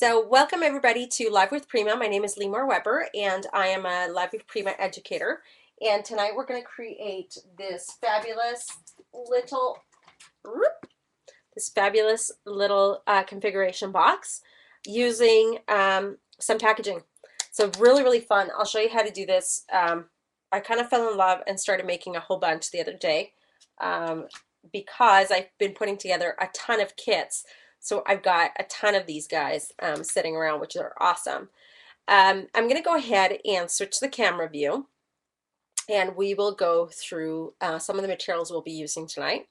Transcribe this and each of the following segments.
So welcome everybody to Live with Prima. My name is Limor Webber and I am a Live with Prima educator. And tonight we're going to create this fabulous little configuration box using some packaging. So really fun. I'll show you how to do this. I kind of fell in love and started making a whole bunch the other day because I've been putting together a ton of kits. So I've got a ton of these guys sitting around, which are awesome. I'm going to go ahead and switch the camera view, and we will go through some of the materials we'll be using tonight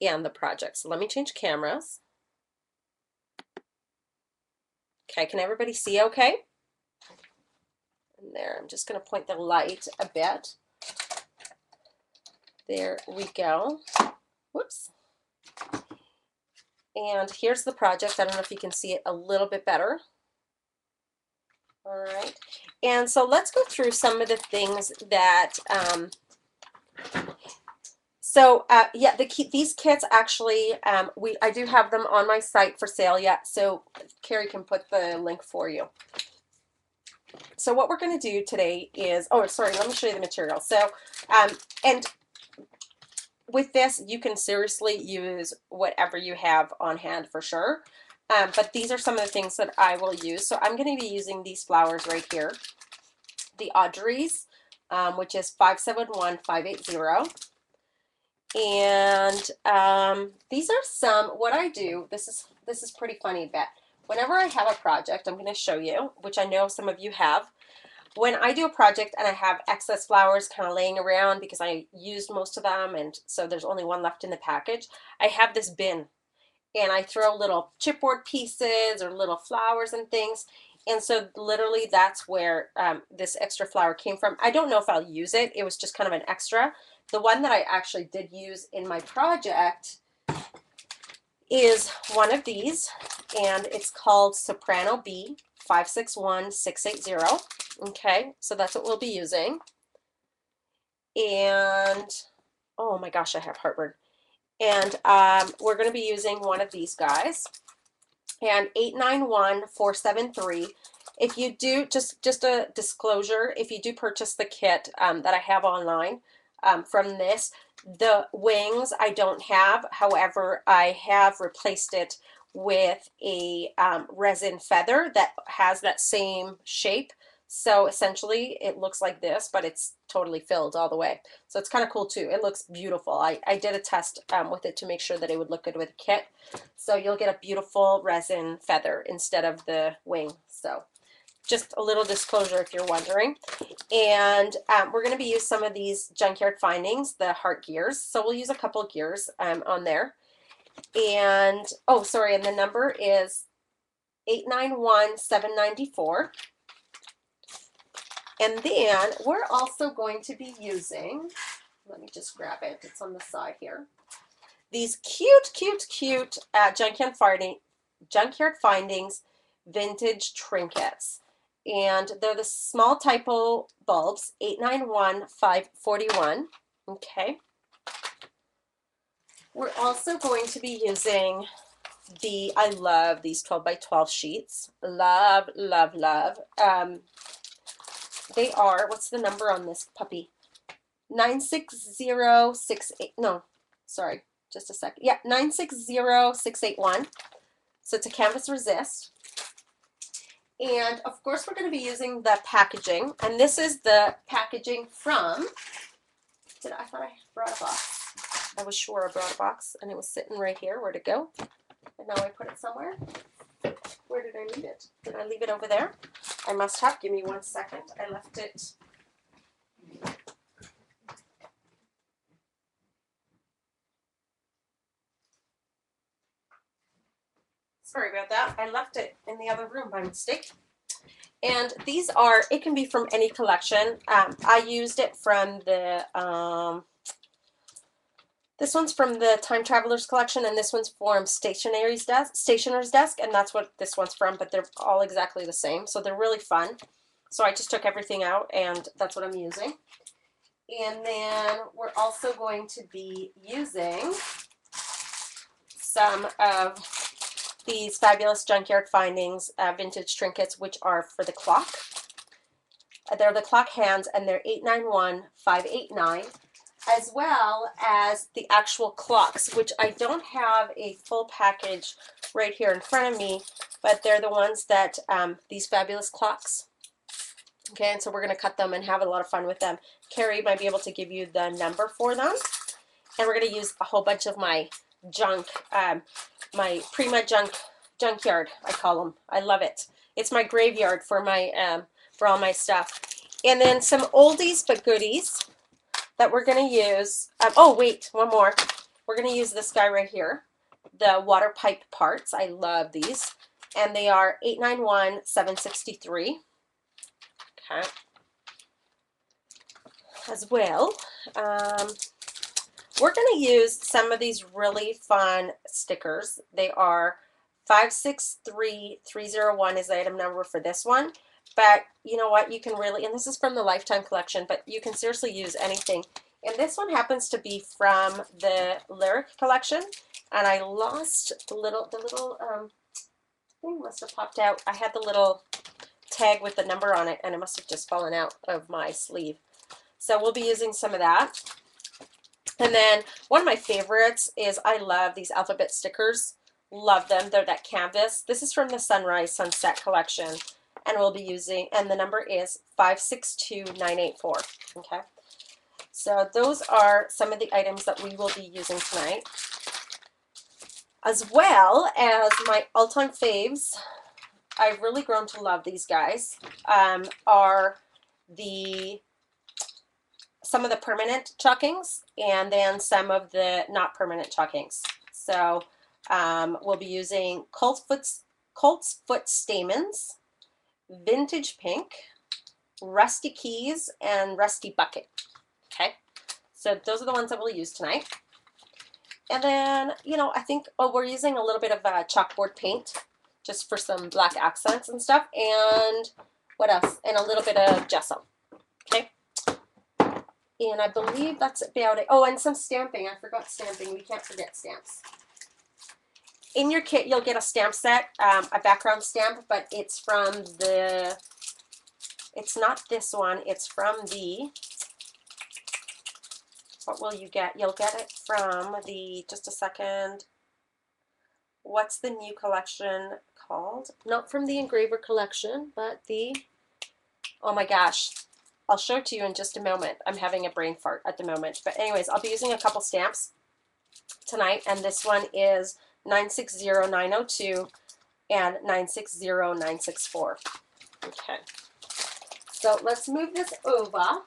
and the project. So let me change cameras. Okay, can everybody see okay? And there, I'm just going to point the light a bit. There we go. Whoops. And here's the project. I don't know if you can see it a little bit better. All right. And so let's go through some of the things that, these kits actually, I do have them on my site for sale yet, so Carrie can put the link for you. So what we're going to do today is, oh, sorry, let me show you the material. So, and with this, you can seriously use whatever you have on hand for sure. But these are some of the things that I will use. So I'm going to be using these flowers right here, the Audrey's, which is 571580. And these are some, what I do, this is pretty funny, but whenever I have a project, I'm going to show you, which I know some of you have. When I do a project and I have excess flowers kind of laying around because I used most of them and so there's only one left in the package, I have this bin and I throw little chipboard pieces or little flowers and things. And so literally that's where this extra flower came from. I don't know if I'll use it. It was just kind of an extra. The one that I actually did use in my project is one of these, and it's called Soprano B 561680. Okay, so that's what we'll be using. And oh my gosh, I have heartburn. And we're going to be using one of these guys, and 891473. If you do, just a disclosure, if you do purchase the kit that I have online from this, the wings I don't have. However, I have replaced it with a resin feather that has that same shape. So essentially it looks like this, but it's totally filled all the way. So it's kind of cool too. It looks beautiful. I did a test with it to make sure that it would look good with a kit. So you'll get a beautiful resin feather instead of the wing. So just a little disclosure if you're wondering. And we're going to be using some of these Junkyard Findings, the heart gears. So we'll use a couple of gears on there. And, oh, sorry, and the number is 891794. And then we're also going to be using, let me just grab it, it's on the side here, these cute Junkyard Findings vintage trinkets. And they're the small typo bulbs, 891541. Okay. We're also going to be using I love these 12 by 12 sheets. Love. They are, what's the number on this puppy? 96068, no, sorry, just a second. Yeah, 960681. So it's a canvas resist. And of course we're going to be using the packaging, and this is the packaging from, I thought I brought a box. I was sure I brought a box and it was sitting right here. Where'd it go? And now I put it somewhere. Where did I leave it? Did I leave it over there? I must have. Give me 1 second. I left it. Sorry about that. I left it in the other room by mistake. And these are, it can be from any collection. I used it from the, this one's from the Time Travelers collection, and this one's from Stationer's Desk, and that's what this one's from, but they're all exactly the same, so they're really fun. So I just took everything out, and that's what I'm using. And then we're also going to be using some of these fabulous junkyard findings vintage trinkets, which are for the clock. They're the clock hands, and they're 891,589, as well as the actual clocks, which I don't have a full package right here in front of me, but they're the ones that, these fabulous clocks. Okay, and so we're going to cut them and have a lot of fun with them. Carrie might be able to give you the number for them. And we're going to use a whole bunch of my junk, my Prima junkyard, I call them. I love it. It's my graveyard for my for all my stuff. And then some oldies but goodies that we're going to use. Oh, wait, one more. We're going to use this guy right here, the water pipe parts. I love these. And they are 891,763. Okay. As well, we're going to use some of these really fun stickers. They are 563301 is the item number for this one. But you know what? You can really, and this is from the Lifetime collection, but you can seriously use anything. And this one happens to be from the Lyric collection. And I lost the little thing must have popped out. I had the little tag with the number on it, and it must have just fallen out of my sleeve. So we'll be using some of that. And then one of my favorites is, I love these alphabet stickers. Love them. They're that canvas. This is from the Sunrise Sunset collection, and we'll be using, and the number is 562984. Okay. So those are some of the items that we will be using tonight, as well as my all-time faves. I've really grown to love these guys, are some of the permanent chalkings, and then some of the not permanent chalkings. So we'll be using Colt's Foot Stamens, Vintage Pink, Rusty Keys, and Rusty Bucket. Okay, so those are the ones that we'll use tonight. And then, you know, I think, we're using a little bit of chalkboard paint, just for some black accents and stuff, and what else? And a little bit of gesso. Okay. And I believe that's about it. Oh, and some stamping. I forgot stamping. We can't forget stamps. In your kit, you'll get a stamp set, a background stamp, but it's from the, it's not this one. It's from the, what will you get? You'll get it from the, just a second, what's the new collection called? Not from the Engraver collection, but the, oh my gosh, I'll show it to you in just a moment. I'm having a brain fart at the moment. But anyways, I'll be using a couple stamps tonight, and this one is 960902 and 960964. Okay, so let's move this over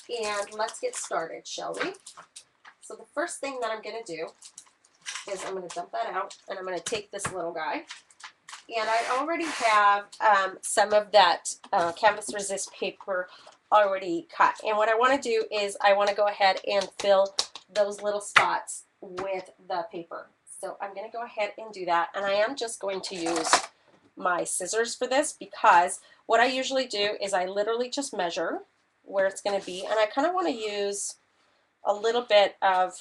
and let's get started, shall we? So the first thing that I'm going to do is I'm going to dump that out, and I'm going to take this little guy. And I already have some of that canvas resist paper already cut. And what I want to do is I want to go ahead and fill those little spots with the paper. So I'm going to go ahead and do that. And I am just going to use my scissors for this, because what I usually do is I literally just measure where it's going to be. And I kind of want to use a little bit of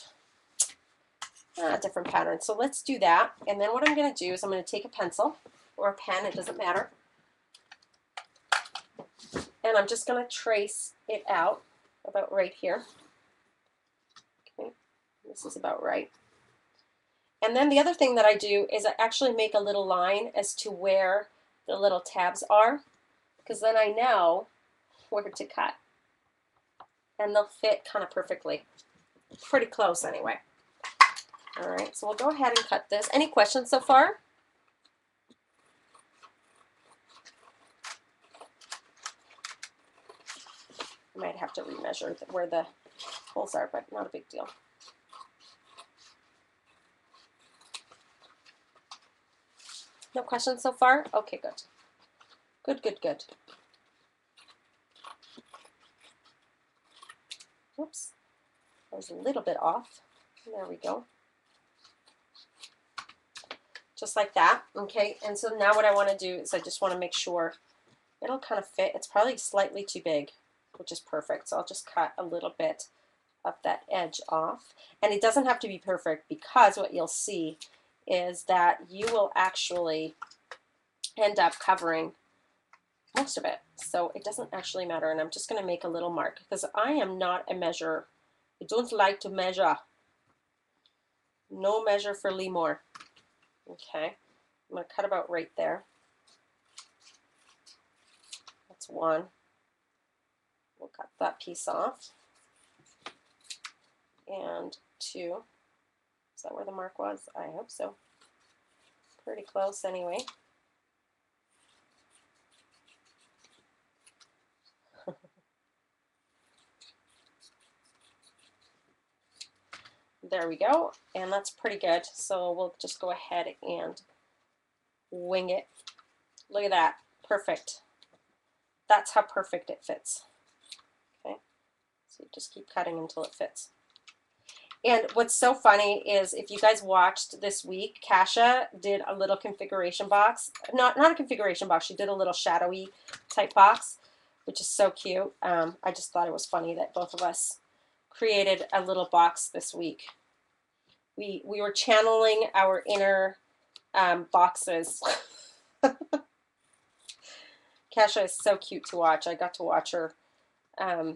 different patterns. So let's do that. And then what I'm going to do is I'm going to take a pencil or a pen, it doesn't matter, and I'm just going to trace it out about right here. Okay, this is about right. And then the other thing that I do is I actually make a little line as to where the little tabs are, because then I know where to cut, and they'll fit kind of perfectly, pretty close anyway. All right, so we'll go ahead and cut this. Any questions so far? I might have to remeasure where the holes are, but not a big deal. No questions so far? Okay, good. Good, good, good. Oops, I was a little bit off. There we go. Just like that, okay? And so now what I want to do is I just want to make sure it'll kind of fit. It's probably slightly too big, which is perfect. So I'll just cut a little bit of that edge off. And it doesn't have to be perfect, because what you'll see is that you will actually end up covering most of it. So it doesn't actually matter. And I'm just going to make a little mark because I am not a measurer. I don't like to measure. No measure for Limor. Okay. I'm going to cut about right there. That's one. We'll cut that piece off. And two. Is that where the mark was? I hope so. Pretty close anyway. There we go, and that's pretty good. So we'll just go ahead and wing it. Look at that, perfect. That's how perfect it fits. Okay, so you just keep cutting until it fits. And what's so funny is if you guys watched this week, Kasha did a little configuration box. Not a configuration box, she did a little shadowy type box, which is so cute. I just thought it was funny that both of us created a little box this week. We were channeling our inner boxes. Kasha is so cute to watch. I got to watch her a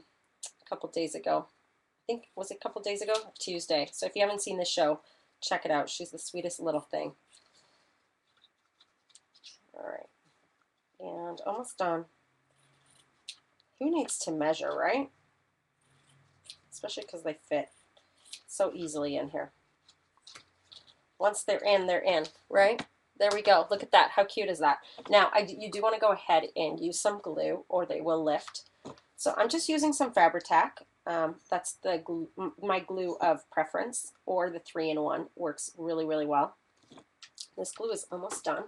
couple days ago. I think, was it a couple days ago? Tuesday. So if you haven't seen the show, check it out. She's the sweetest little thing. All right. And almost done. Who needs to measure, right? Especially because they fit so easily in here. Once they're in, right? There we go. Look at that. How cute is that? Now, you do want to go ahead and use some glue or they will lift. So I'm just using some Fabri-Tac. That's the glue, my glue of preference, or the 3-in-1 works really, really well. This glue is almost done,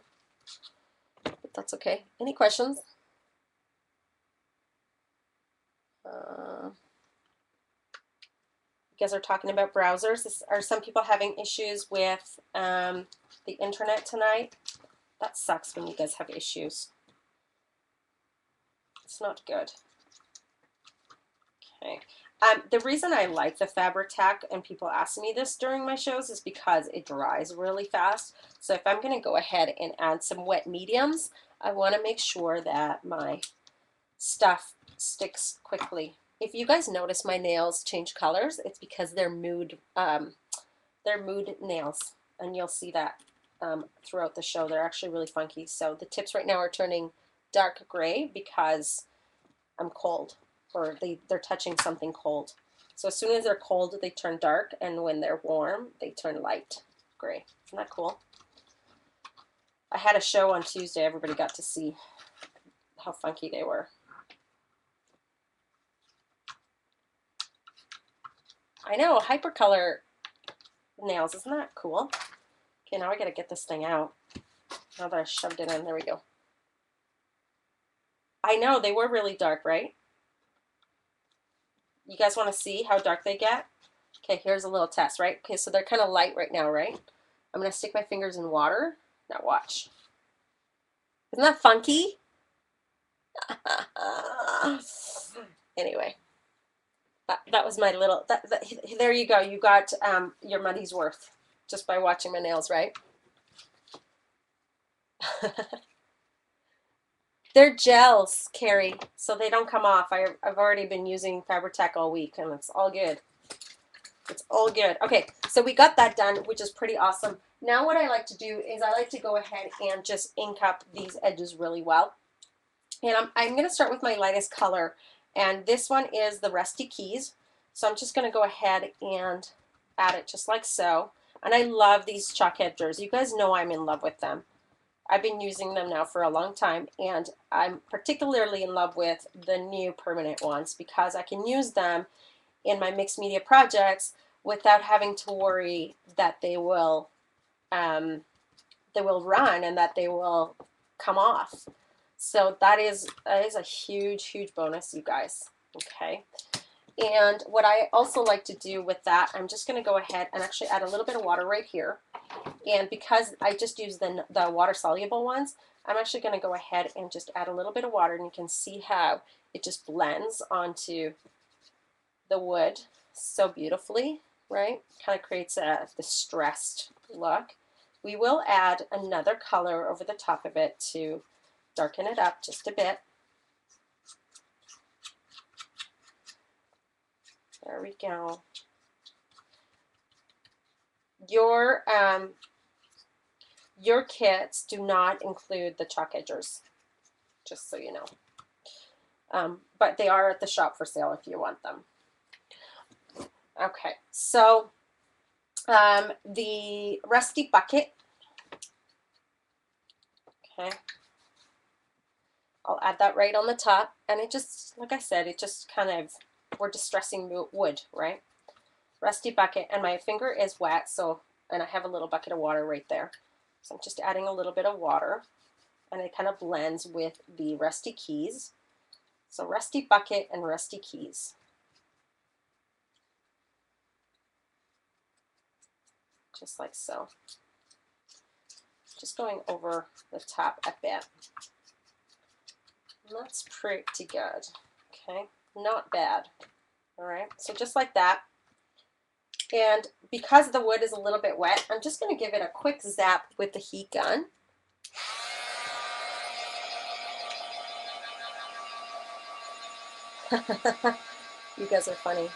but that's okay. Any questions? You guys are talking about browsers. Are some people having issues with the internet tonight? That sucks when you guys have issues. It's not good. Okay. The reason I like the Fabri-Tac, and people ask me this during my shows, is because it dries really fast. So if I'm going to go ahead and add some wet mediums, I want to make sure that my stuff sticks quickly. If you guys notice my nails change colors, it's because they're mood nails, and you'll see that throughout the show. They're actually really funky. So the tips right now are turning dark gray because I'm cold, or they're touching something cold. So as soon as they're cold, they turn dark, and when they're warm, they turn light gray. Isn't that cool? I had a show on Tuesday. Everybody got to see how funky they were. I know, hypercolor nails, isn't that cool? Okay, now I gotta get this thing out. Now that I shoved it in, there we go. I know, they were really dark, right? You guys wanna see how dark they get? Okay, here's a little test, right? Okay, so they're kind of light right now, right? I'm gonna stick my fingers in water. Now watch. Isn't that funky? Anyway. That was my little, there you go. You got your money's worth just by watching my nails, right? They're gels, Carrie, so they don't come off. I've already been using Fabri-Tac all week, and it's all good. It's all good. Okay, so we got that done, which is pretty awesome. Now what I like to do is I like to go ahead and just ink up these edges really well. And I'm going to start with my lightest color, and this one is the Rusty Keys. So I'm just going to go ahead and add it just like so. And I love these chalk edgers. You guys know I'm in love with them. I've been using them now for a long time, and I'm particularly in love with the new permanent ones because I can use them in my mixed media projects without having to worry that they will run and that they will come off. So that is a huge, huge bonus, you guys. Okay. And what I also like to do with that, I'm just going to go ahead and actually add a little bit of water right here. And because I just use the water-soluble ones, I'm actually going to go ahead and just add a little bit of water, and you can see how it just blends onto the wood so beautifully, right? Kind of creates a distressed look, we will add another color over the top of it to darken it up just a bit. There we go. Your kits do not include the chalk edgers, just so you know. But they are at the shop for sale if you want them. Okay, so the rusty bucket. Okay, I'll add that right on the top, and it just, like I said, it just kind of, we're distressing wood, right? Rusty bucket, and my finger is wet, so, and I have a little bucket of water right there. So I'm just adding a little bit of water, and it kind of blends with the rusty keys. So rusty bucket and rusty keys. Just like so. Just going over the top a bit. And that's pretty good. Okay, not bad. All right, so just like that. And because the wood is a little bit wet, I'm just going to give it a quick zap with the heat gun. You guys are funny.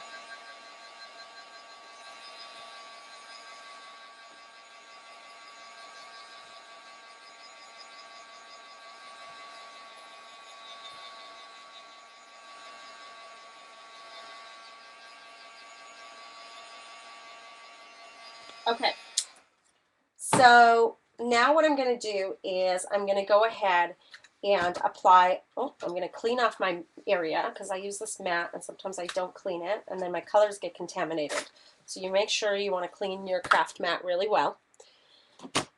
Okay, so now what I'm going to do is I'm going to go ahead and apply, I'm going to clean off my area because I use this mat and sometimes I don't clean it and then my colors get contaminated. So you make sure you want to clean your craft mat really well.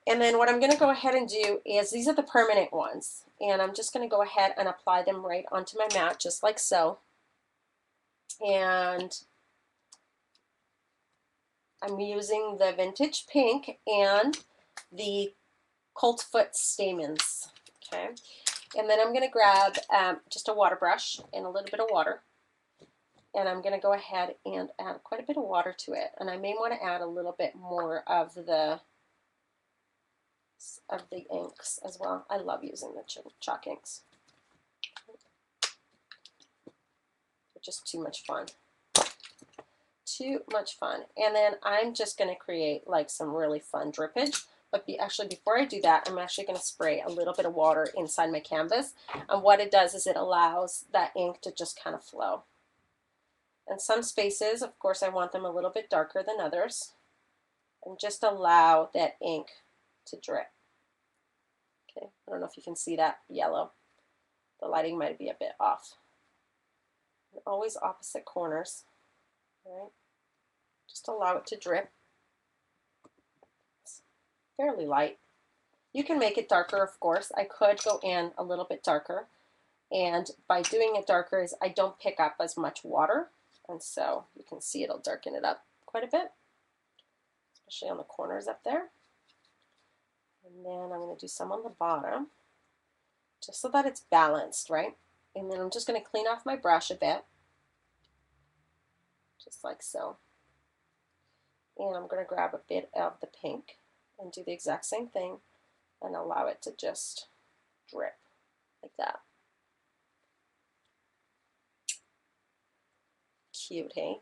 And then what I'm going to go ahead and do is, these are the permanent ones, and I'm just going to go ahead and apply them right onto my mat just like so. And I'm using the vintage pink and the coltfoot stamens. Okay, and then I'm going to grab just a water brush and a little bit of water, and I'm going to go ahead and add quite a bit of water to it, and I may want to add a little bit more of the inks as well. I love using the chalk inks. They're just too much fun. Too much fun. And then I'm just going to create like some really fun drippage. But actually before I do that, I'm actually going to spray a little bit of water inside my canvas. And what it does is it allows that ink to just kind of flow. And some spaces, of course, I want them a little bit darker than others. And just allow that ink to drip. Okay, I don't know if you can see that yellow. The lighting might be a bit off. And always opposite corners. All right. Just allow it to drip. It's fairly light. You can make it darker, of course. I could go in a little bit darker. And by doing it darker is I don't pick up as much water. And so you can see it'll darken it up quite a bit, especially on the corners up there. And then I'm going to do some on the bottom, just so that it's balanced, right? And then I'm just going to clean off my brush a bit, just like so. And I'm going to grab a bit of the pink and do the exact same thing and allow it to just drip like that. Cute, hey?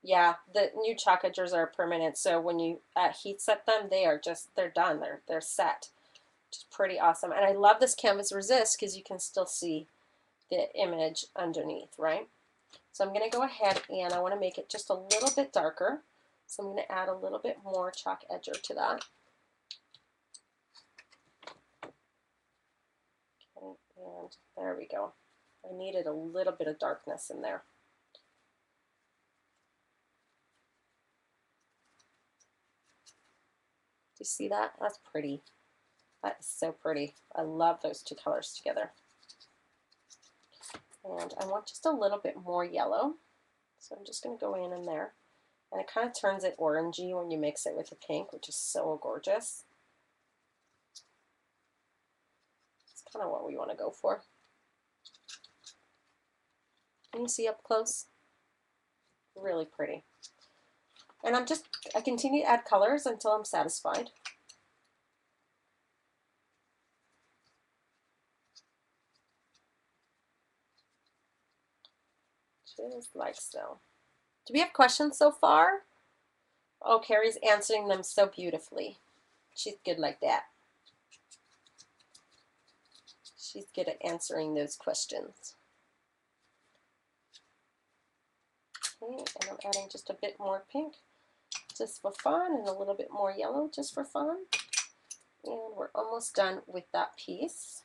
Yeah, the new chalk edgers are permanent, so when you heat set them, they're done. They're set. Which is pretty awesome. And I love this canvas resist because you can still see the image underneath, right? So I'm going to go ahead and I want to make it just a little bit darker. So I'm going to add a little bit more chalk edger to that. Okay, and there we go. I needed a little bit of darkness in there. Do you see that? That's pretty. That is so pretty. I love those two colors together. And I want just a little bit more yellow. So I'm just going to go in there. And it kind of turns it orangey when you mix it with the pink, which is so gorgeous. It's kind of what we want to go for. Can you see up close? Really pretty. And I continue to add colors until I'm satisfied. Just like so. Do we have questions so far? Oh, Carrie's answering them so beautifully. She's good like that. She's good at answering those questions. Okay, and I'm adding just a bit more pink just for fun, and a little bit more yellow just for fun. And we're almost done with that piece.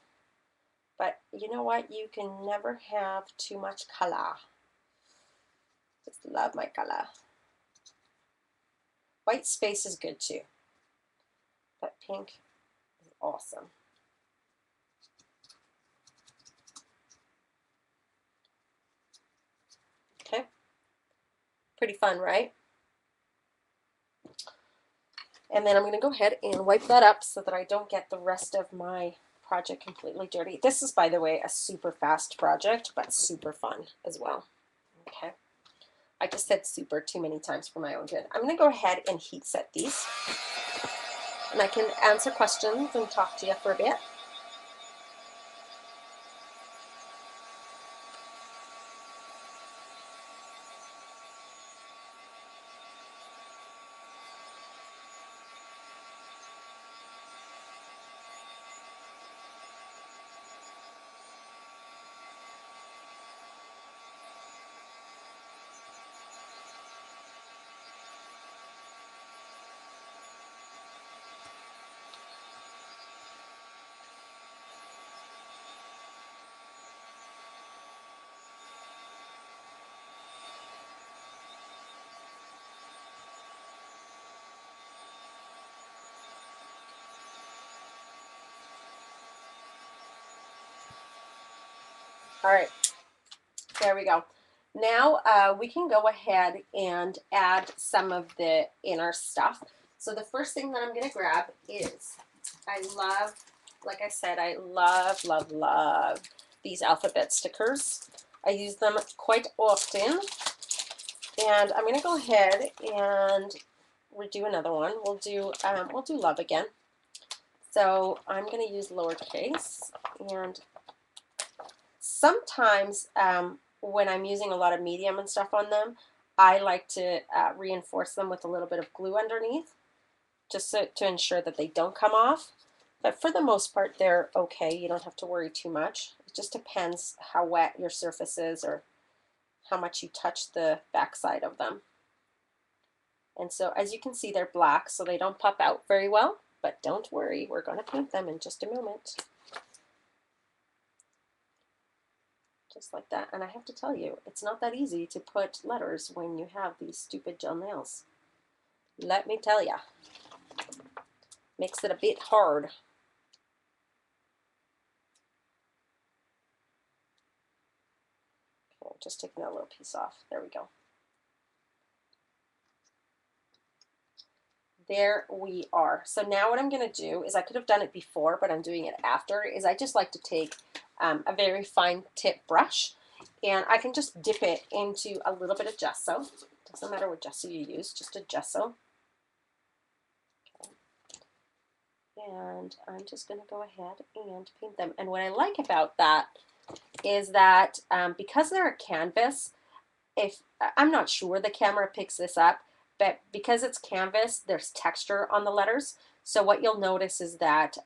But you know what? You can never have too much color. Just love my color. White space is good too, but pink is awesome. Okay, pretty fun, right? And then I'm going to go ahead and wipe that up so that I don't get the rest of my project completely dirty. This is, by the way, a super fast project, but super fun as well. Okay, I just said super too many times for my own good. I'm going to go ahead and heat set these, and I can answer questions and talk to you for a bit. All right, there we go. Now we can go ahead and add some of the inner stuff. So the first thing that I'm going to grab is, I love, like I said, I love, love, love these alphabet stickers. I use them quite often. And I'm going to go ahead and redo another one. We'll do love again. So I'm going to use lowercase, and sometimes when I'm using a lot of medium and stuff on them, I like to reinforce them with a little bit of glue underneath, just to ensure that they don't come off. But for the most part, they're okay. You don't have to worry too much. It just depends how wet your surface is or how much you touch the backside of them. And so as you can see, they're black, so they don't pop out very well. But don't worry, we're going to paint them in just a moment. Just like that. And I have to tell you, it's not that easy to put letters when you have these stupid gel nails. Let me tell you. Makes it a bit hard. Okay, just taking that little piece off. There we go. There we are. So now what I'm going to do is, I could have done it before, but I'm doing it after, is I just like to take a very fine tip brush, and I can just dip it into a little bit of gesso. Doesn't matter what gesso you use, just a gesso. Okay. And I'm just going to go ahead and paint them. And what I like about that is that because they're a canvas, I'm not sure the camera picks this up, but because it's canvas, there's texture on the letters. So what you'll notice is that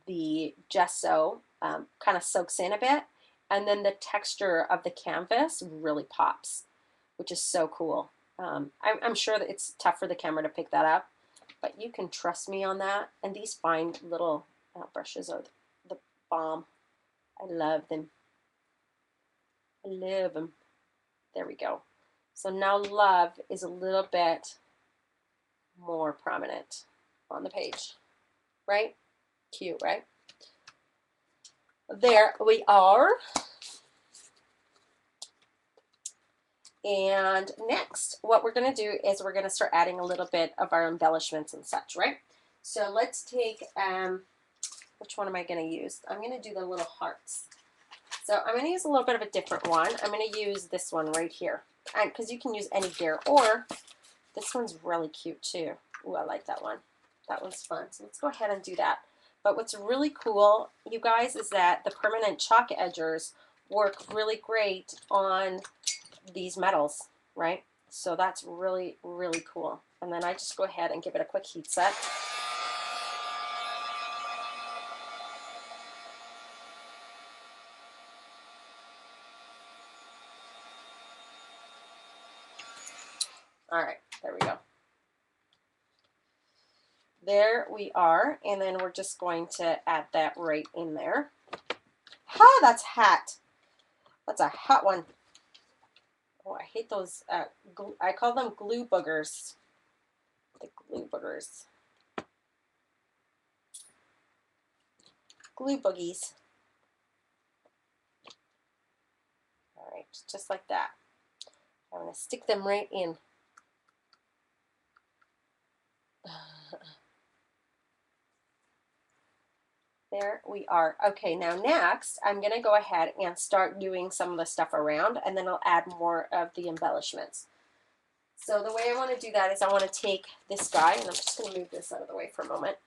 the gesso kind of soaks in a bit, and then the texture of the canvas really pops, which is so cool. I'm sure that it's tough for the camera to pick that up, but you can trust me on that. And these fine little brushes are the bomb. I love them. I love them. There we go. So now love is a little bit more prominent on the page, right? Cute, right? There we are. And next, what we're going to do is we're going to start adding a little bit of our embellishments and such, right? So let's take, which one am I going to use? I'm going to do the little hearts. So I'm going to use a little bit of a different one. I'm going to use this one right here, because you can use any gear, or this one's really cute too. Ooh, I like that one. That one's fun. So let's go ahead and do that. But what's really cool, you guys, is that the permanent chalk edgers work really great on these metals, right? So that's really, really cool. And then I just go ahead and give it a quick heat set. All right, there we go. There we are, and then we're just going to add that right in there. Ah, that's hot. That's a hot one. Oh, I hate those, I call them glue boogers. The glue boogers. Glue boogies. All right, just like that. I'm going to stick them right in. There we are. Okay, now next, I'm going to go ahead and start doing some of the stuff around, and then I'll add more of the embellishments. So the way I want to do that is I want to take this guy, and I'm just going to move this out of the way for a moment.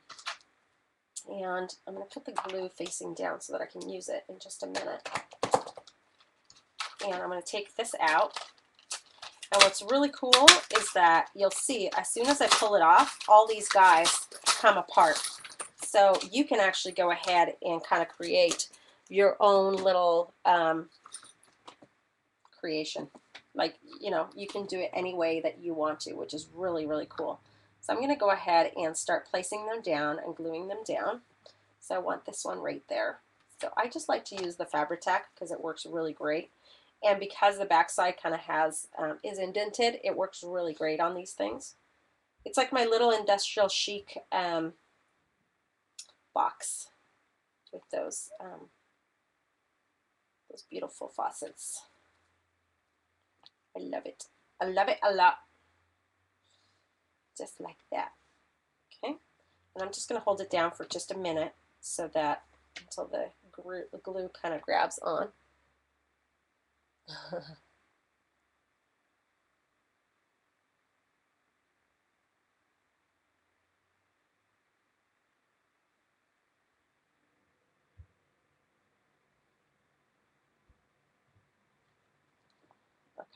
And I'm going to put the glue facing down so that I can use it in just a minute. And I'm going to take this out. And what's really cool is that you'll see as soon as I pull it off, all these guys come apart. So you can actually go ahead and kind of create your own little creation. Like, you know, you can do it any way that you want to, which is really, really cool. So I'm going to go ahead and start placing them down and gluing them down. So I want this one right there. So I just like to use the Fabri-Tac because it works really great. And because the backside kind of has, is indented, it works really great on these things. It's like my little industrial chic box with those beautiful faucets. I love it. I love it a lot. Just like that. Okay. And I'm just going to hold it down for just a minute so that until the glue kind of grabs on.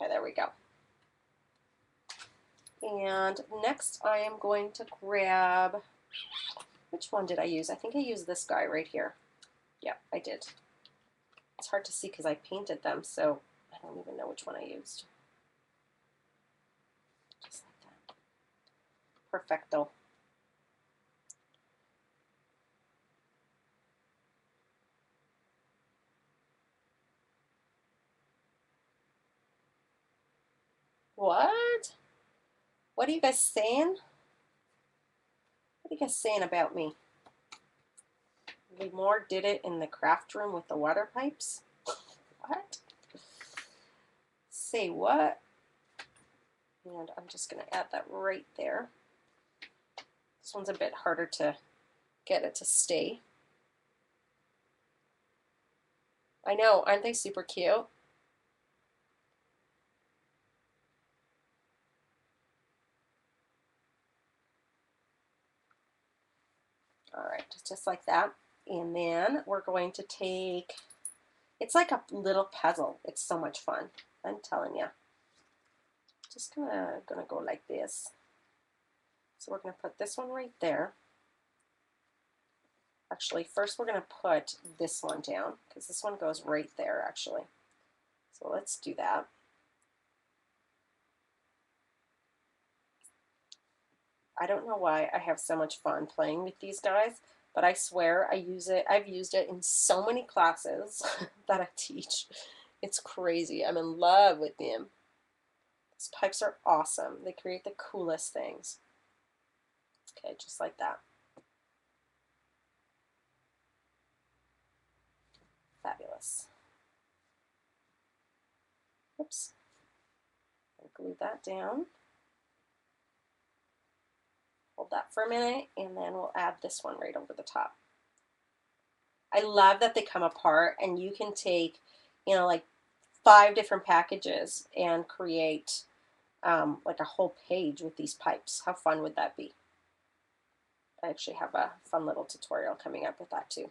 Okay, there we go. And next I am going to grab, which one did I use? I think I used this guy right here. Yeah, I did. It's hard to see because I painted them, so I don't even know which one I used. Just like that. Perfecto. What? What are you guys saying? What are you guys saying about me? Limor did it in the craft room with the water pipes? What? Say what? And I'm just going to add that right there. This one's a bit harder to get it to stay. I know, aren't they super cute? All right, just like that. And then we're going to take, it's like a little puzzle. It's so much fun. I'm telling you. Just gonna go like this. So we're gonna put this one right there. Actually, first we're gonna put this one down because this one goes right there actually. So let's do that. I don't know why I have so much fun playing with these guys, but I swear I've used it in so many classes that I teach. It's crazy. I'm in love with them. These pipes are awesome. They create the coolest things. Okay, just like that. Fabulous. Oops. I'll glue that down. Hold that for a minute, and then we'll add this one right over the top. I love that they come apart, and you can take you know, like 5 different packages and create like a whole page with these pipes. How fun would that be? I actually have a fun little tutorial coming up with that too.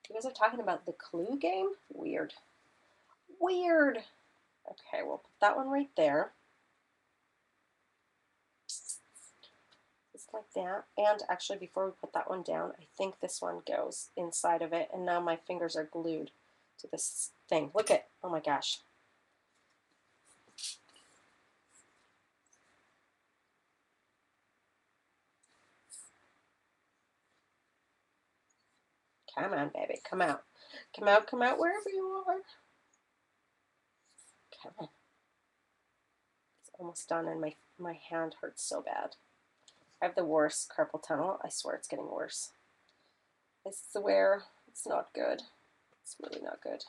You guys are talking about the Clue game? Weird. Weird. Okay, we'll put that one right there. Just like that. And actually, before we put that one down, I think this one goes inside of it. And now my fingers are glued to this thing. Look at, oh my gosh. Come on, baby. Come out. Come out, come out, wherever you are. Come on. It's almost done, and my hand hurts so bad. I have the worst carpal tunnel. I swear it's getting worse. I swear it's not good. It's really not good.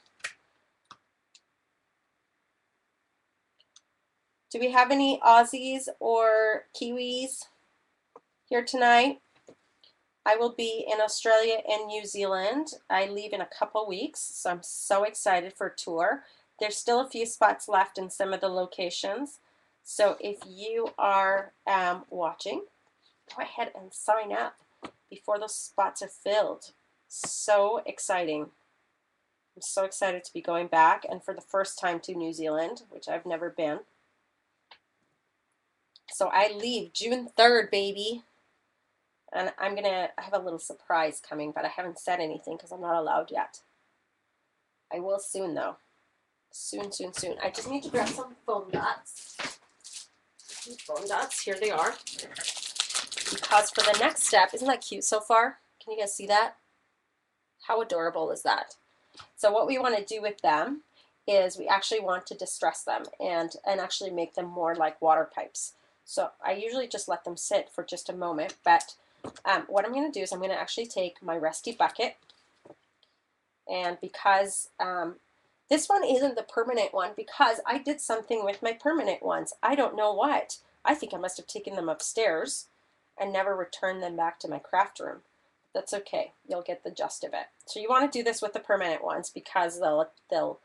Do we have any Aussies or Kiwis here tonight? I will be in Australia and New Zealand. I leave in a couple weeks, so I'm so excited for a tour. There's still a few spots left in some of the locations. So if you are watching, go ahead and sign up before those spots are filled. So exciting. I'm so excited to be going back, and for the first time to New Zealand, which I've never been. So I leave June 3rd, baby. And I'm going to have a little surprise coming, but I haven't said anything because I'm not allowed yet. I will soon, though. Soon, soon, soon. I just need to grab some foam dots. Foam dots, here they are. Because for the next step, isn't that cute so far? Can you guys see that? How adorable is that? So what we want to do with them is we actually want to distress them and actually make them more like water pipes. So I usually just let them sit for just a moment, but what I'm going to do is I'm going to actually take my rusty bucket, and because this one isn't the permanent one, because I did something with my permanent ones. I don't know what. I think I must have taken them upstairs and never returned them back to my craft room. That's okay. You'll get the gist of it. So you want to do this with the permanent ones because they'll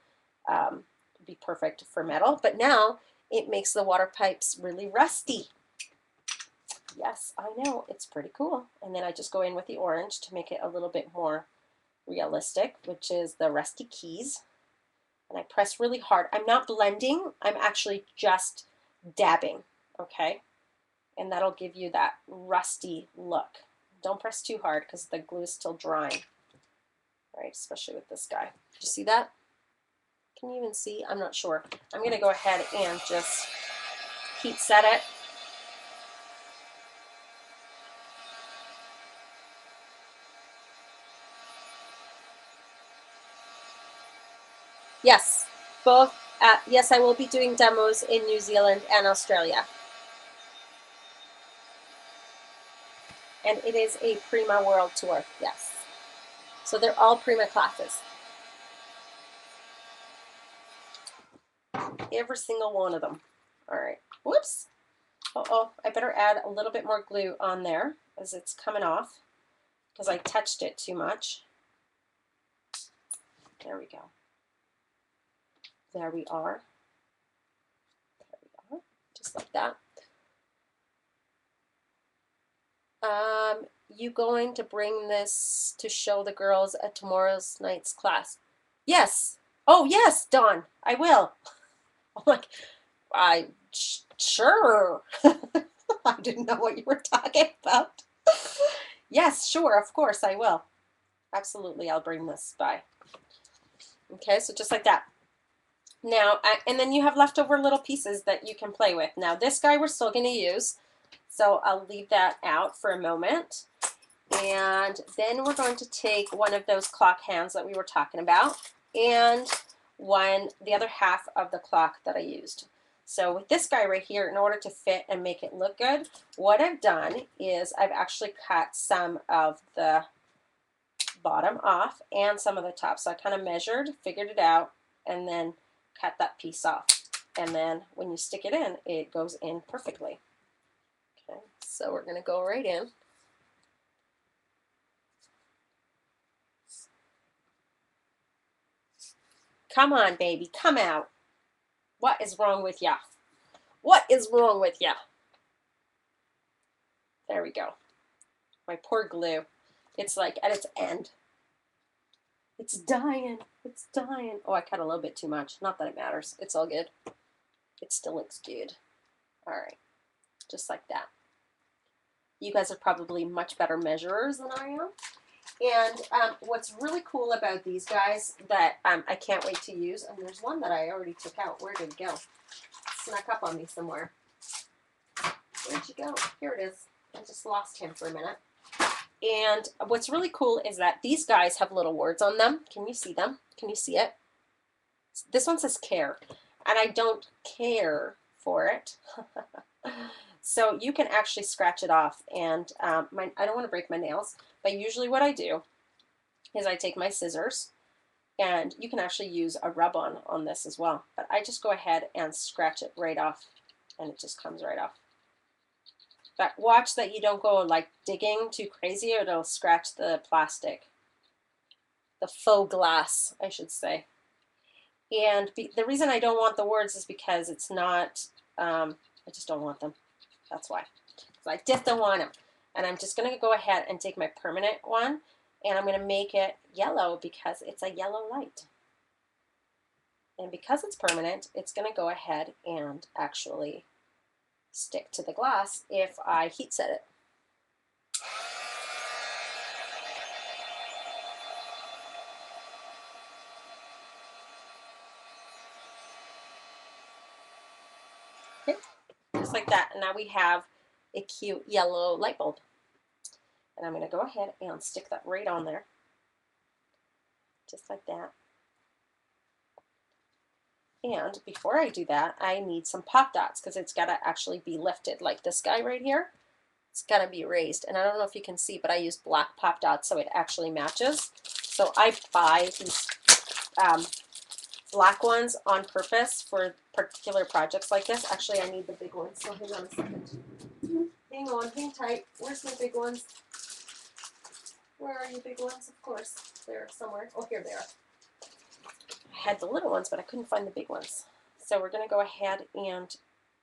be perfect for metal. But now it makes the water pipes really rusty. Yes, I know. It's pretty cool. And then I just go in with the orange to make it a little bit more realistic, which is the rusty keys. And I press really hard. I'm not blending. I'm actually just dabbing, okay? And that'll give you that rusty look. Don't press too hard because the glue is still drying, right? Especially with this guy. Did you see that? Can you even see? I'm not sure. I'm going to go ahead and just heat set it. Yes, both. Yes, I will be doing demos in New Zealand and Australia. And it is a Prima World Tour, yes. So they're all Prima classes. Every single one of them. All right. Whoops. Uh-oh, I better add a little bit more glue on there as it's coming off because I touched it too much. There we go. There we are. There we are. Just like that. You going to bring this to show the girls at tomorrow's night's class? Yes. Oh, yes, Dawn. I will. I'm like, sure. I didn't know what you were talking about. Yes, sure, of course I will. Absolutely, I'll bring this by. Okay, so just like that. Now, and then you have leftover little pieces that you can play with. Now, this guy we're still going to use, so I'll leave that out for a moment. And then we're going to take one of those clock hands that we were talking about and the other half of the clock that I used. So with this guy right here, in order to fit and make it look good, what I've done is I've actually cut some of the bottom off and some of the top. So I kind of measured, figured it out, and then cut that piece off. And then when you stick it in, it goes in perfectly. Okay, so we're going to go right in. Come on, baby, come out. What is wrong with ya? What is wrong with ya? There we go. My poor glue. It's like at its end. It's dying. It's dying. Oh, I cut a little bit too much. Not that it matters. It's all good. It still looks good. All right. Just like that. You guys are probably much better measurers than I am. And what's really cool about these guys that I can't wait to use, and there's one that I already took out. Where did it go? It snuck up on me somewhere. Where'd you go? Here it is. I just lost him for a minute. And what's really cool is that these guys have little words on them. Can you see them? Can you see it? This one says care, and I don't care for it. So you can actually scratch it off, and I don't want to break my nails, but usually what I do is I take my scissors, and you can actually use a rub-on on this as well, but I just go ahead and scratch it right off, and it just comes right off. But watch that you don't go like digging too crazy, or it'll scratch the plastic, the faux glass, I should say. And the reason I don't want the words is because it's not, I just don't want them. That's why. So I just don't want them. And I'm just going to go ahead and take my permanent one, and I'm going to make it yellow because it's a yellow light. And because it's permanent, it's going to go ahead and actually stick to the glass if I heat set it. Okay, just like that. And now we have a cute yellow light bulb. And I'm going to go ahead and stick that right on there, just like that. And before I do that, I need some pop dots because it's got to actually be lifted, like this guy right here. It's got to be raised. And I don't know if you can see, but I use black pop dots so it actually matches. So I buy these black ones on purpose for particular projects like this. Actually, I need the big ones, so hang on a second. Hang on, hang tight. Where's my big ones? Where are you, big ones? Of course, they're somewhere. Oh, here they are. I had the little ones, but I couldn't find the big ones. So we're going to go ahead and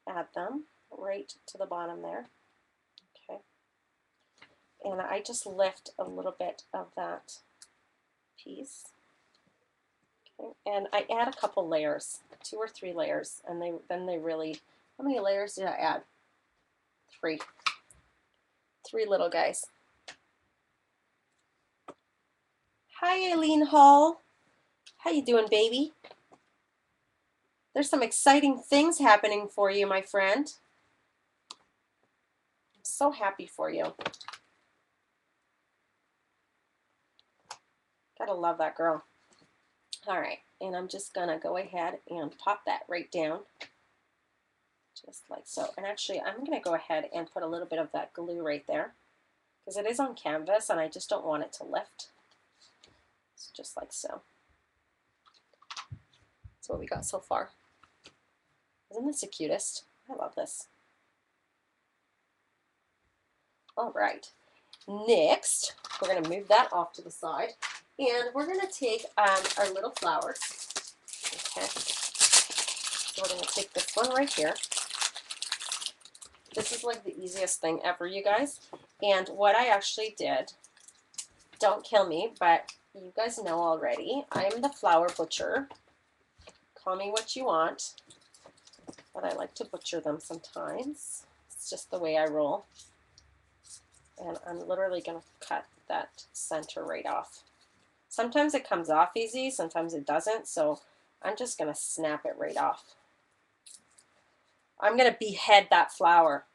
add them right to the bottom there. Okay. And I just lift a little bit of that piece. Okay. And I add a couple layers, 2 or 3 layers, and then they really, how many layers did I add? 3. 3 little guys. Hi, Eileen Hall. How you doing, baby? There's some exciting things happening for you, my friend. I'm so happy for you. Gotta love that girl. All right, and I'm just gonna go ahead and pop that right down, just like so. And actually, I'm gonna go ahead and put a little bit of that glue right there, because it is on canvas and I just don't want it to lift. So just like so. That's what we got so far. Isn't this the cutest? I love this. All right, next, we're gonna move that off to the side. And we're going to take our little flowers. Okay. So we're going to take this one right here. This is like the easiest thing ever, you guys. And what I actually did, don't kill me, but you guys know already, I'm the flower butcher. Call me what you want, but I like to butcher them sometimes. It's just the way I roll. And I'm literally going to cut that center right off. Sometimes it comes off easy, sometimes it doesn't, so I'm just going to snap it right off. I'm going to behead that flower.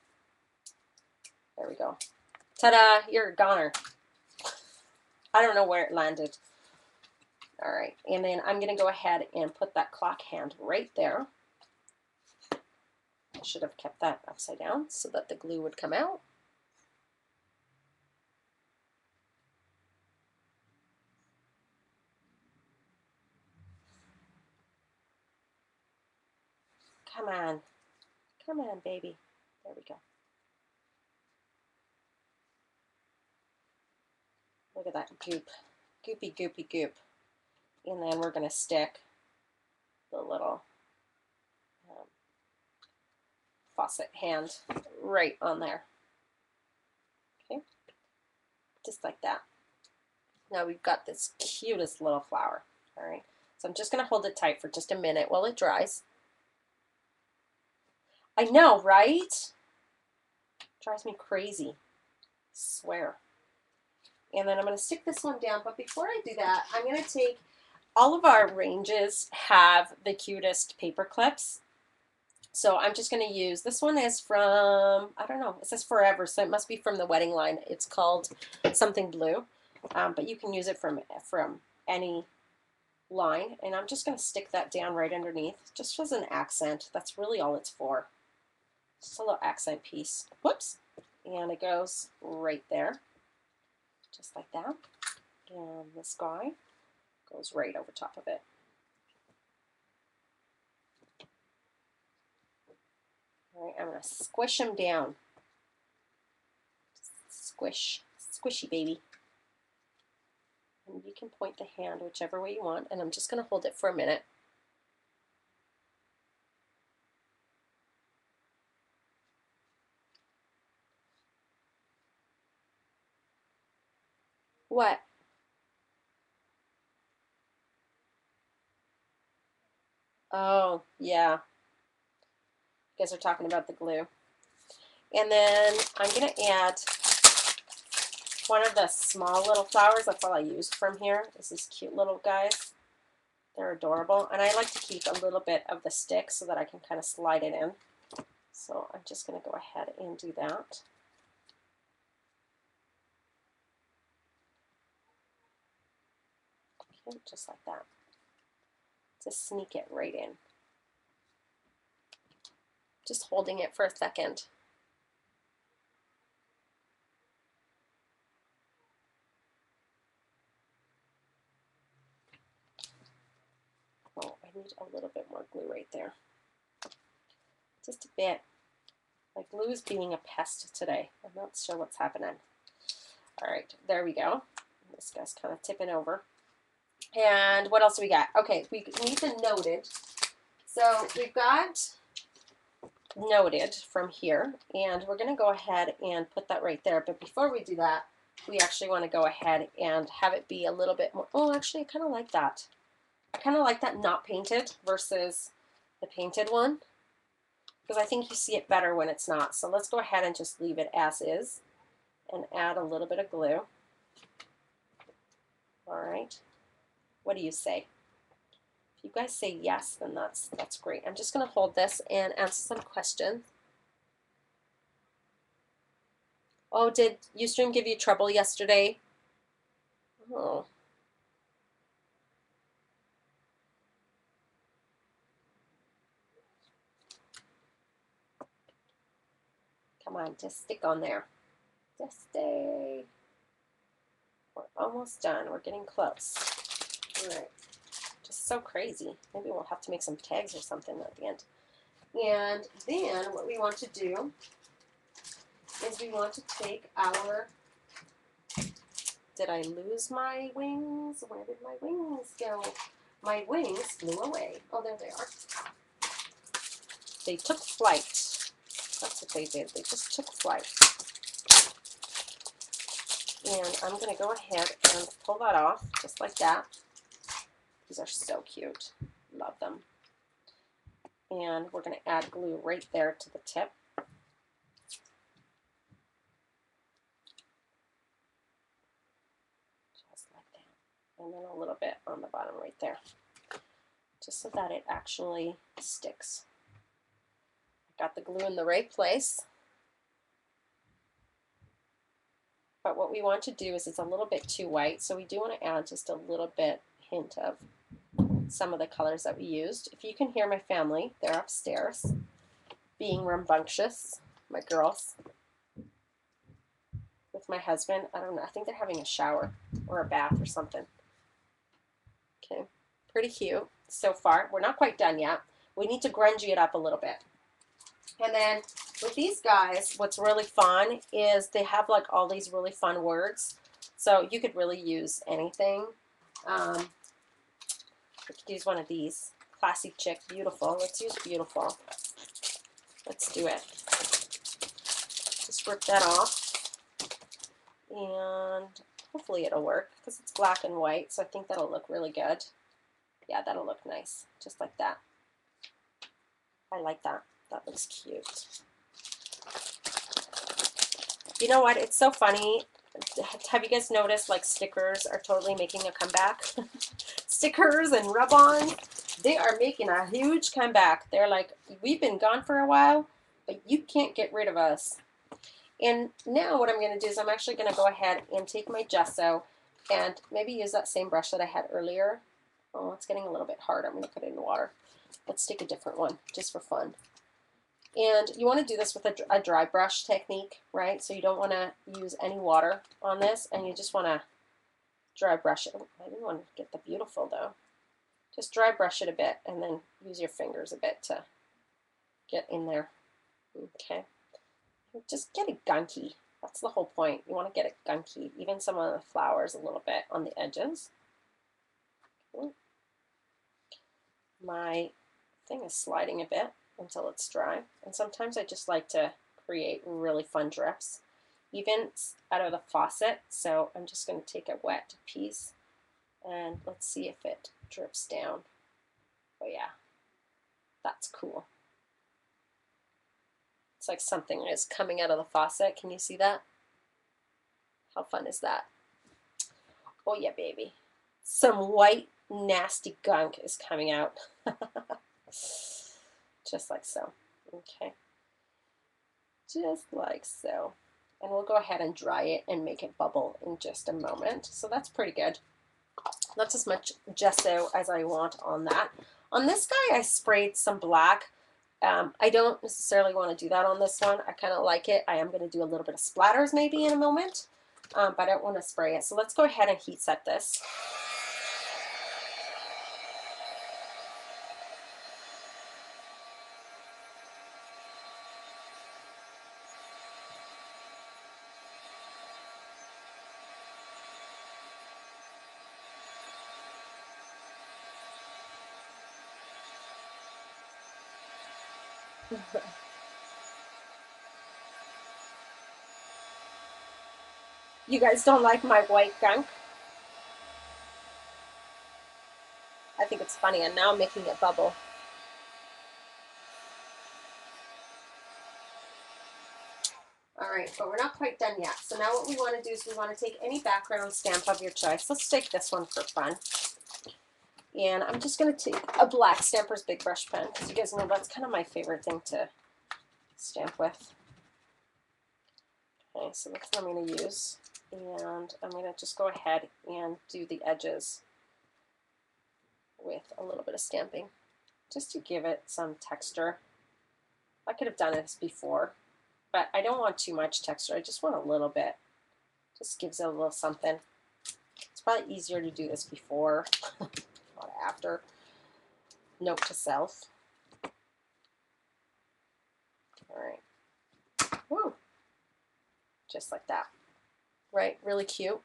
There we go. Ta-da! You're a goner. I don't know where it landed. All right, and then I'm going to go ahead and put that clock hand right there. I should have kept that upside down so that the glue would come out. Come on. Come on, baby. There we go. Look at that goop. Goopy, goopy, goop. And then we're going to stick the little faucet hand right on there. Okay, just like that. Now we've got this cutest little flower. All right, so I'm just going to hold it tight for just a minute while it dries. I know, right? Drives me crazy. I swear. And then I'm going to stick this one down, but before I do that, I'm going to take, all of our ranges have the cutest paper clips. So I'm just going to use, this one is from, I don't know, it says Forever, so it must be from the wedding line. It's called something blue, but you can use it from any line. And I'm just going to stick that down right underneath, just as an accent. That's really all it's for. Just a little accent piece. Whoops. And it goes right there, just like that. And this guy goes right over top of it. All right, I'm going to squish them down. Squish. Squishy, baby. And you can point the hand whichever way you want, and I'm just going to hold it for a minute. What? Oh, yeah. You guys are talking about the glue. And then I'm going to add one of the small little flowers. That's all I used from here. Is these cute little guys. They're adorable. And I like to keep a little bit of the stick so that I can kind of slide it in. So I'm just going to go ahead and do that. Okay, just like that. Just sneak it right in. Just holding it for a second. Oh, I need a little bit more glue right there. Just a bit. My glue is being a pest today. I'm not sure what's happening. All right, there we go. This guy's kind of tipping over. And what else do we got? Okay, we need the noted. So we've got noted from here, and we're going to go ahead and put that right there. But before we do that, we actually want to go ahead and have it be a little bit more. Oh, actually, I kind of like that. I kind of like that not painted versus the painted one, because I think you see it better when it's not. So let's go ahead and just leave it as is and add a little bit of glue. All right. What do you say? If you guys say yes, then that's great. I'm just going to hold this and answer some questions. Oh, did Ustream give you trouble yesterday? Oh. Come on, just stick on there. Just stay. We're almost done. We're getting close. All right. Just so crazy. Maybe we'll have to make some tags or something at the end. And then what we want to do is we want to take our, did I lose my wings? Where did my wings go? My wings flew away. Oh, there they are. They took flight. That's what they did. They just took flight. And I'm going to go ahead and pull that off just like that. These are so cute. Love them. And we're going to add glue right there to the tip. Just like that. And then a little bit on the bottom right there. Just so that it actually sticks. Got the glue in the right place. But what we want to do is it's a little bit too white, so we do want to add just a little bit hint of some of the colors that we used. If you can hear my family, they're upstairs being rambunctious, my girls, with my husband. I don't know, I think they're having a shower or a bath or something. Okay, pretty cute so far. We're not quite done yet. We need to grungy it up a little bit. And then with these guys, what's really fun is they have like all these really fun words. So you could really use anything. I could use one of these. Classy Chick, beautiful. Let's use beautiful. Let's do it. Just rip that off. And hopefully it'll work because it's black and white. So I think that'll look really good. Yeah, that'll look nice. Just like that. I like that. That looks cute. You know what? It's so funny. Have you guys noticed like stickers are totally making a comeback? Stickers and rub-ons, they are making a huge comeback. They're like, we've been gone for a while, but you can't get rid of us. And now what I'm going to do is I'm actually going to go ahead and take my gesso and maybe use that same brush that I had earlier. Oh, it's getting a little bit hard. I'm going to put it in water. Let's take a different one just for fun. And you want to do this with a dry brush technique, right? So you don't want to use any water on this, and you just want to dry brush it. I didn't want to get the beautiful though. Just dry brush it a bit and then use your fingers a bit to get in there. Okay. Just get it gunky. That's the whole point. You want to get it gunky. Even some of the flowers a little bit on the edges. Okay. My thing is sliding a bit until it's dry. And sometimes I just like to create really fun drips, even out of the faucet. So I'm just going to take a wet piece and let's see if it drips down. Oh yeah, that's cool. It's like something is coming out of the faucet. Can you see that? How fun is that? Oh yeah, baby. Some white nasty gunk is coming out. Just like so. Okay. Just like so. And we'll go ahead and dry it and make it bubble in just a moment. So that's pretty good. That's as much gesso as I want on that. On this guy, I sprayed some black. I don't necessarily want to do that on this one. I kind of like it. I am going to do a little bit of splatters maybe in a moment, but I don't want to spray it. So let's go ahead and heat set this. You guys don't like my white gunk? I think it's funny, and now I'm making it bubble. All right, but we're not quite done yet. So now what we want to do is we want to take any background stamp of your choice. Let's take this one for fun. And I'm just going to take a black Stampers Big Brush pen, because you guys know that's kind of my favorite thing to stamp with. Okay, so that's what I'm going to use. And I'm going to just go ahead and do the edges with a little bit of stamping, just to give it some texture. I could have done this before, but I don't want too much texture. I just want a little bit. Just gives it a little something. It's probably easier to do this before, not after. Note to self. All right. Woo. Just like that. Right? Really cute.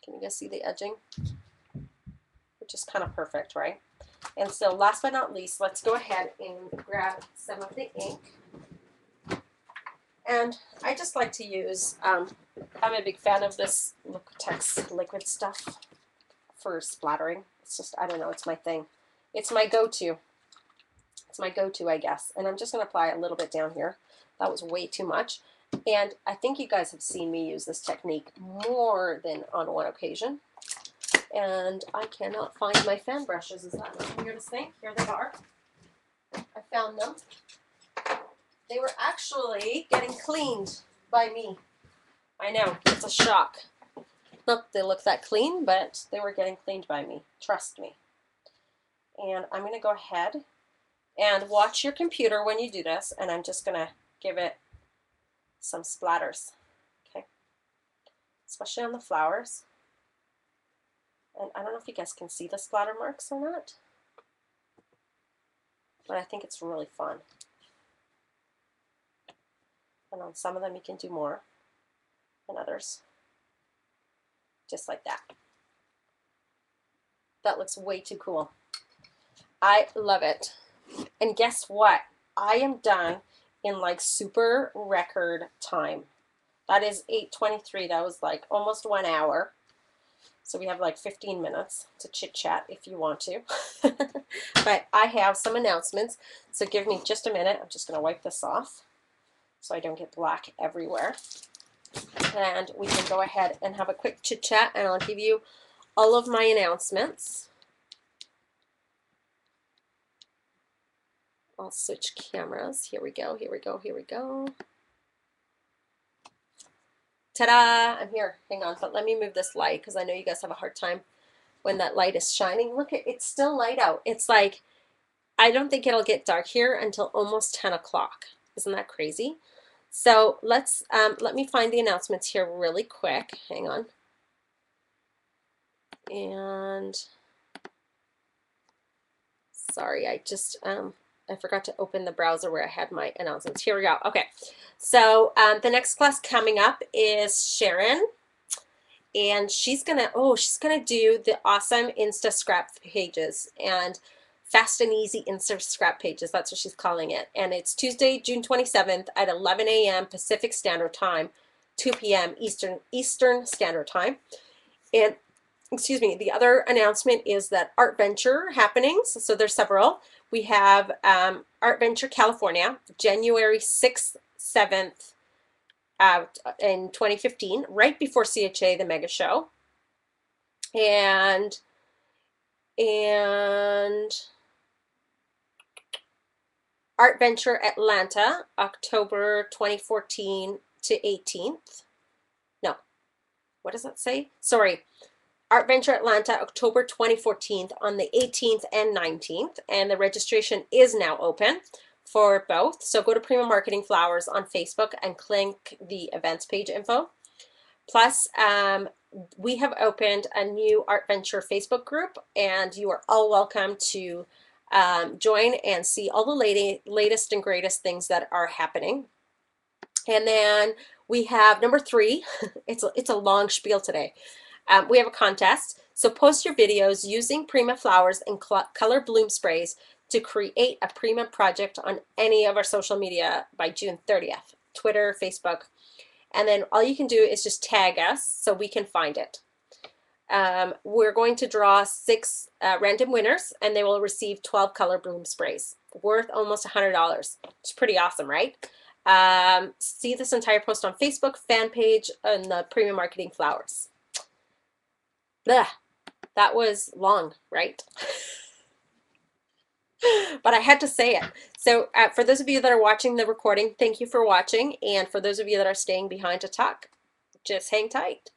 Can you guys see the edging? Which is kind of perfect, right? And so last but not least, let's go ahead and grab some of the ink. And I just like to use, I'm a big fan of this Liquitex liquid stuff for splattering. It's just, I don't know, it's my thing. It's my go-to. It's my go-to, I guess. And I'm just going to apply a little bit down here. That was way too much. And I think you guys have seen me use this technique more than on one occasion. And I cannot find my fan brushes. Is that the weirdest thing? Here they are. I found them. They were actually getting cleaned by me. I know, it's a shock. Not they look that clean, but they were getting cleaned by me. Trust me. And I'm going to go ahead and watch your computer when you do this, and I'm just going to give it some splatters, okay? Especially on the flowers. And I don't know if you guys can see the splatter marks or not, but I think it's really fun. And on some of them you can do more than others. just like that. That looks way too cool. I love it. And guess what? I am done in like super record time. That is 8:23. That was like almost 1 hour. So we have like 15 minutes to chit chat if you want to. But I have some announcements. So give me just a minute. I'm just going to wipe this off so I don't get black everywhere. And we can go ahead and have a quick chit chat, and I'll give you all of my announcements. I'll switch cameras. Here we go, here we go, here we go. Ta-da! I'm here. Hang on, but let me move this light because I know you guys have a hard time when that light is shining. Look, it's still light out. It's like, I don't think it'll get dark here until almost 10 o'clock. Isn't that crazy? So let me find the announcements here really quick. Hang on. And sorry, I just I forgot to open the browser where I had my announcements. Here we go. Okay, so the next class coming up is Sharon, and she's gonna do the awesome Insta scrap pages and fast and easy Insta scrap pages. That's what she's calling it. And it's Tuesday, June 27th at 11 a.m. Pacific Standard Time, 2 p.m. Eastern Standard Time. And excuse me, the other announcement is that Art Venture happenings. So there's several. We have Art Venture California, January 6th, 7th in 2015, right before CHA, the mega show. And Art Venture Atlanta, October 2014 to 18th. No, what does that say? Sorry. Art Venture Atlanta, October 2014 on the 18th and 19th, and the registration is now open for both. So go to Prima Marketing Flowers on Facebook and click the events page info. Plus, we have opened a new Art Venture Facebook group, and you are all welcome to join and see all the latest and greatest things that are happening. And then we have number 3. It's a long spiel today. We have a contest. So post your videos using Prima flowers and color bloom sprays to create a Prima project on any of our social media by June 30th, Twitter, Facebook. And then all you can do is just tag us so we can find it. We're going to draw 6 random winners, and they will receive 12 color bloom sprays worth almost $100. It's pretty awesome, right? See this entire post on Facebook fan page on the Prima Marketing Flowers. Blech, that was long, right? But I had to say it. So for those of you that are watching the recording, thank you for watching. And for those of you that are staying behind to talk, just hang tight.